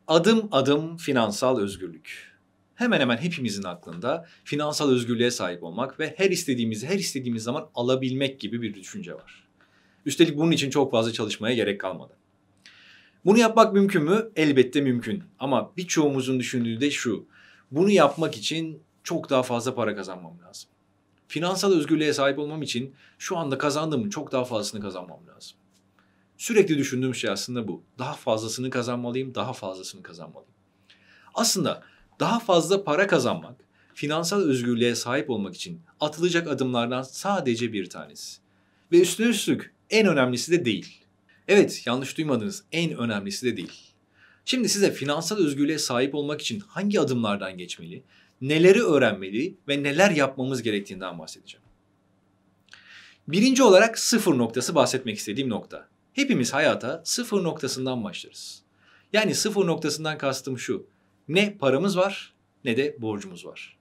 Adım adım finansal özgürlük. Hemen hemen hepimizin aklında finansal özgürlüğe sahip olmak ve her istediğimiz zaman alabilmek gibi bir düşünce var. Üstelik bunun için çok fazla çalışmaya gerek kalmadı. Bunu yapmak mümkün mü? Elbette mümkün. Ama birçoğumuzun düşündüğü de şu. Bunu yapmak için çok daha fazla para kazanmam lazım. Finansal özgürlüğe sahip olmam için şu anda kazandığımın çok daha fazlasını kazanmam lazım. Sürekli düşündüğüm şey aslında bu. Daha fazlasını kazanmalıyım, daha fazlasını kazanmalıyım. Aslında daha fazla para kazanmak, finansal özgürlüğe sahip olmak için atılacak adımlardan sadece bir tanesi. Ve üstüne üstlük en önemlisi de değil. Evet, yanlış duymadınız, en önemlisi de değil. Şimdi size finansal özgürlüğe sahip olmak için hangi adımlardan geçmeli, neleri öğrenmeli ve neler yapmamız gerektiğinden bahsedeceğim. Birinci olarak sıfır noktası bahsetmek istediğim nokta. Hepimiz hayata sıfır noktasından başlarız. Yani sıfır noktasından kastım şu. Ne paramız var ne de borcumuz var.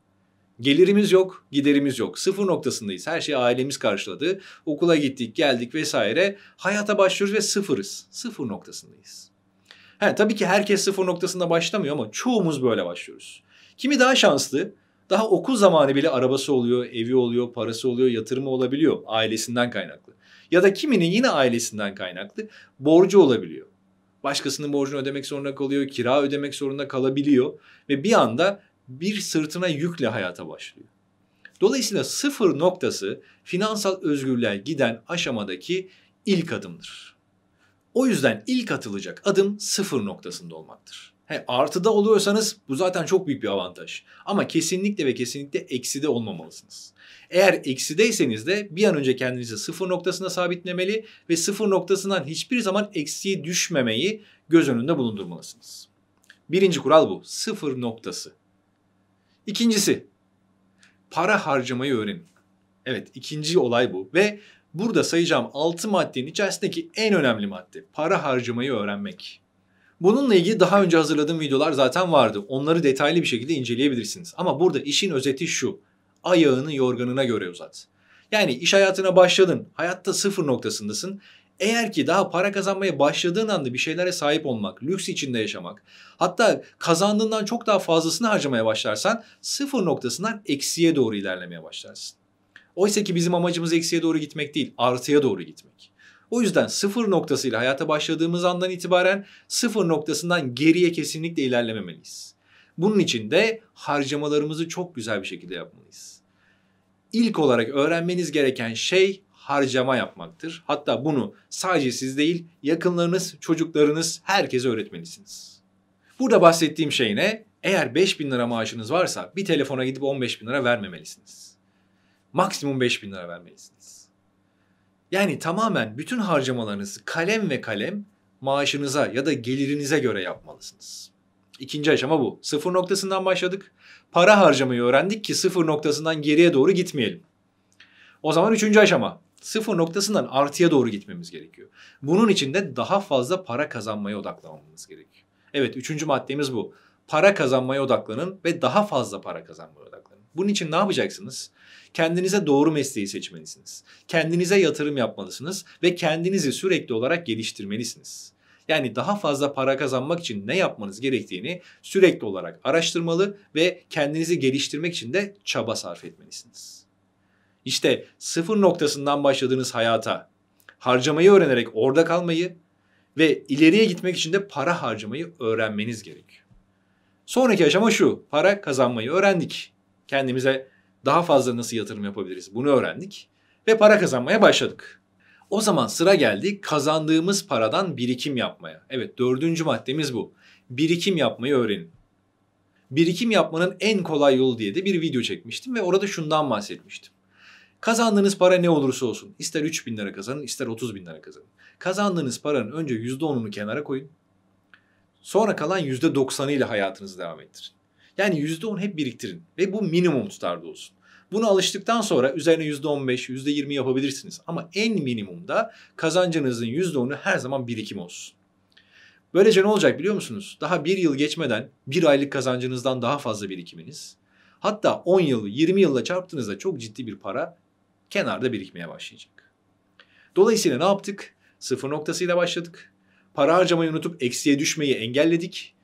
Gelirimiz yok, giderimiz yok. Sıfır noktasındayız. Her şeyi ailemiz karşıladı. Okula gittik, geldik vesaire. Hayata başlıyoruz ve sıfırız. Sıfır noktasındayız. Tabii ki herkes sıfır noktasında başlamıyor ama çoğumuz böyle başlıyoruz. Kimi daha şanslı, daha okul zamanı bile arabası oluyor, evi oluyor, parası oluyor, yatırımı olabiliyor ailesinden kaynaklı. Ya da kiminin yine ailesinden kaynaklı borcu olabiliyor. Başkasının borcunu ödemek zorunda kalıyor, kira ödemek zorunda kalabiliyor ve bir anda bir sırtına yükle hayata başlıyor. Dolayısıyla sıfır noktası finansal özgürlüğe giden aşamadaki ilk adımdır. O yüzden ilk atılacak adım sıfır noktasında olmaktır. Artıda oluyorsanız bu zaten çok büyük bir avantaj. Ama kesinlikle ve kesinlikle ekside olmamalısınız. Eğer eksideyseniz de bir an önce kendinizi sıfır noktasına sabitlemeli ve sıfır noktasından hiçbir zaman eksiye düşmemeyi göz önünde bulundurmalısınız. Birinci kural bu. Sıfır noktası. İkincisi, para harcamayı öğrenin. Evet, ikinci olay bu ve burada sayacağım 6 maddenin içerisindeki en önemli madde para harcamayı öğrenmek. Bununla ilgili daha önce hazırladığım videolar zaten vardı. Onları detaylı bir şekilde inceleyebilirsiniz. Ama burada işin özeti şu. Ayağını yorganına göre uzat. Yani iş hayatına başladın, hayatta sıfır noktasındasın. Eğer ki daha para kazanmaya başladığın anda bir şeylere sahip olmak, lüks içinde yaşamak, hatta kazandığından çok daha fazlasını harcamaya başlarsan sıfır noktasından eksiye doğru ilerlemeye başlarsın. Oysa ki bizim amacımız eksiye doğru gitmek değil, artıya doğru gitmek. O yüzden sıfır noktasıyla hayata başladığımız andan itibaren sıfır noktasından geriye kesinlikle ilerlememeliyiz. Bunun için de harcamalarımızı çok güzel bir şekilde yapmalıyız. İlk olarak öğrenmeniz gereken şey harcama yapmaktır. Hatta bunu sadece siz değil, yakınlarınız, çocuklarınız, herkese öğretmelisiniz. Burada bahsettiğim şey ne? Eğer 5.000 lira maaşınız varsa bir telefona gidip 15.000 lira vermemelisiniz. Maksimum 5.000 lira vermelisiniz. Yani tamamen bütün harcamalarınızı kalem ve kalem maaşınıza ya da gelirinize göre yapmalısınız. İkinci aşama bu. Sıfır noktasından başladık. Para harcamayı öğrendik ki sıfır noktasından geriye doğru gitmeyelim. O zaman üçüncü aşama. Sıfır noktasından artıya doğru gitmemiz gerekiyor. Bunun için de daha fazla para kazanmaya odaklanmamız gerekiyor. Evet, üçüncü maddemiz bu. Para kazanmaya odaklanın ve daha fazla para kazanmaya odaklanın. Bunun için ne yapacaksınız? Kendinize doğru mesleği seçmelisiniz. Kendinize yatırım yapmalısınız ve kendinizi sürekli olarak geliştirmelisiniz. Yani daha fazla para kazanmak için ne yapmanız gerektiğini sürekli olarak araştırmalı ve kendinizi geliştirmek için de çaba sarf etmelisiniz. İşte sıfır noktasından başladığınız hayata harcamayı öğrenerek orada kalmayı ve ileriye gitmek için de para harcamayı öğrenmeniz gerekiyor. Sonraki aşama şu: para kazanmayı öğrendik. Kendimize daha fazla nasıl yatırım yapabiliriz bunu öğrendik ve para kazanmaya başladık. O zaman sıra geldi kazandığımız paradan birikim yapmaya. Evet, dördüncü maddemiz bu. Birikim yapmayı öğrenin. Birikim yapmanın en kolay yolu diye de bir video çekmiştim ve orada şundan bahsetmiştim. Kazandığınız para ne olursa olsun, ister 3.000 lira kazanın, ister 30.000 lira kazanın. Kazandığınız paranın önce %10'unu kenara koyun. Sonra kalan %90'ı ile hayatınızı devam ettirin. Yani %10 hep biriktirin ve bu minimum tutarda olsun. Buna alıştıktan sonra üzerine %15, %20 yapabilirsiniz. Ama en minimumda kazancınızın %10'u her zaman birikim olsun. Böylece ne olacak biliyor musunuz? Daha bir yıl geçmeden bir aylık kazancınızdan daha fazla birikiminiz. Hatta 10 yılı 20 yılla çarptığınızda çok ciddi bir para kenarda birikmeye başlayacak. Dolayısıyla ne yaptık? Sıfır noktasıyla başladık. Para harcamayı unutup eksiye düşmeyi engelledik.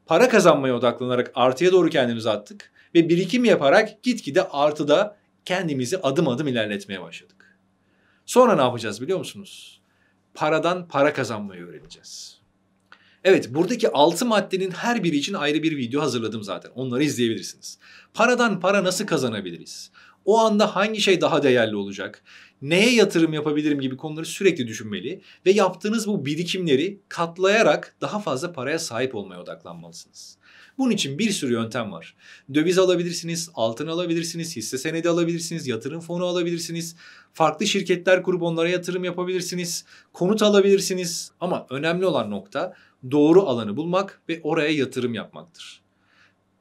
Para kazanmaya odaklanarak artıya doğru kendimizi attık ve birikim yaparak gitgide artıda kendimizi adım adım ilerletmeye başladık. Sonra ne yapacağız biliyor musunuz? Paradan para kazanmayı öğreneceğiz. Evet, buradaki 6 maddenin her biri için ayrı bir video hazırladım zaten. Onları izleyebilirsiniz. Paradan para nasıl kazanabiliriz? O anda hangi şey daha değerli olacak? Neye yatırım yapabilirim gibi konuları sürekli düşünmeli ve yaptığınız bu birikimleri katlayarak daha fazla paraya sahip olmaya odaklanmalısınız. Bunun için bir sürü yöntem var. Döviz alabilirsiniz, altın alabilirsiniz, hisse senedi alabilirsiniz, yatırım fonu alabilirsiniz, farklı şirketler kurup onlara yatırım yapabilirsiniz, konut alabilirsiniz. Ama önemli olan nokta doğru alanı bulmak ve oraya yatırım yapmaktır.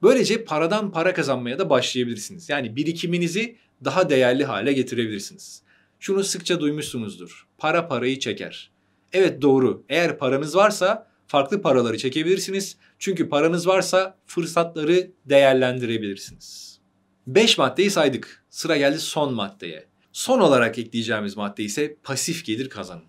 Böylece paradan para kazanmaya da başlayabilirsiniz. Yani birikiminizi daha değerli hale getirebilirsiniz. Şunu sıkça duymuşsunuzdur. Para parayı çeker. Evet, doğru. Eğer paranız varsa farklı paraları çekebilirsiniz. Çünkü paranız varsa fırsatları değerlendirebilirsiniz. 5 maddeyi saydık. Sıra geldi son maddeye. Son olarak ekleyeceğimiz madde ise pasif gelir kazanın.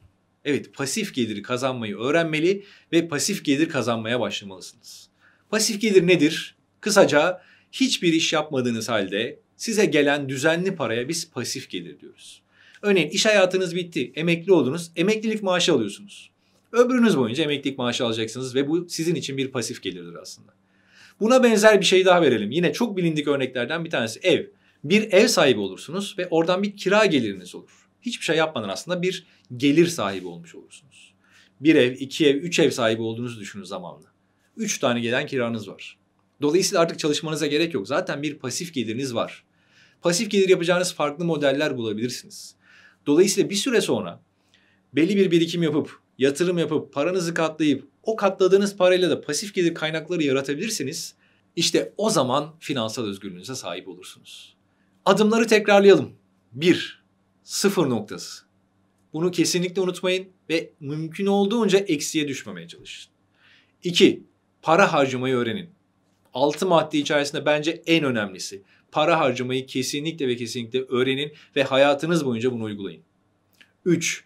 Evet, pasif geliri kazanmayı öğrenmeli ve pasif gelir kazanmaya başlamalısınız. Pasif gelir nedir? Kısaca hiçbir iş yapmadığınız halde size gelen düzenli paraya biz pasif gelir diyoruz. Örneğin iş hayatınız bitti, emekli oldunuz, emeklilik maaşı alıyorsunuz. Ömrünüz boyunca emeklilik maaşı alacaksınız ve bu sizin için bir pasif gelirdir aslında. Buna benzer bir şey daha verelim. Yine çok bilindik örneklerden bir tanesi ev. Bir ev sahibi olursunuz ve oradan bir kira geliriniz olur. Hiçbir şey yapmadan aslında bir gelir sahibi olmuş olursunuz. Bir ev, 2 ev, 3 ev sahibi olduğunuzu düşünün zamanla. 3 tane gelen kiranız var. Dolayısıyla artık çalışmanıza gerek yok. Zaten bir pasif geliriniz var. Pasif gelir yapacağınız farklı modeller bulabilirsiniz. Dolayısıyla bir süre sonra belli bir birikim yapıp, yatırım yapıp, paranızı katlayıp, o katladığınız parayla da pasif gelir kaynakları yaratabilirsiniz. İşte o zaman finansal özgürlüğünüze sahip olursunuz. Adımları tekrarlayalım. 1. Sıfır noktası. Bunu kesinlikle unutmayın ve mümkün olduğunca eksiye düşmemeye çalışın. 2. Para harcamayı öğrenin. 6 madde içerisinde bence en önemlisi. Para harcamayı kesinlikle ve kesinlikle öğrenin ve hayatınız boyunca bunu uygulayın. 3.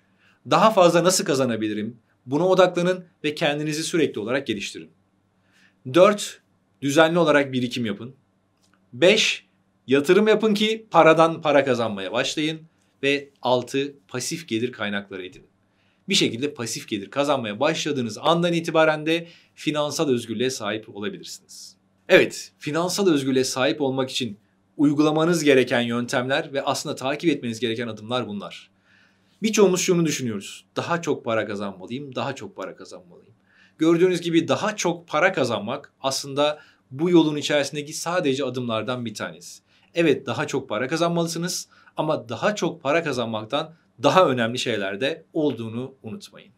Daha fazla nasıl kazanabilirim? Buna odaklanın ve kendinizi sürekli olarak geliştirin. 4. Düzenli olarak birikim yapın. 5. Yatırım yapın ki paradan para kazanmaya başlayın. Ve 6. Pasif gelir kaynakları edinin. Bir şekilde pasif gelir kazanmaya başladığınız andan itibaren de finansal özgürlüğe sahip olabilirsiniz. Evet, finansal özgürlüğe sahip olmak için uygulamanız gereken yöntemler ve aslında takip etmeniz gereken adımlar bunlar. Birçoğumuz şunu düşünüyoruz. Daha çok para kazanmalıyım, daha çok para kazanmalıyım. Gördüğünüz gibi daha çok para kazanmak aslında bu yolun içerisindeki sadece adımlardan bir tanesi. Evet, daha çok para kazanmalısınız ama daha çok para kazanmaktan daha önemli şeyler de olduğunu unutmayın.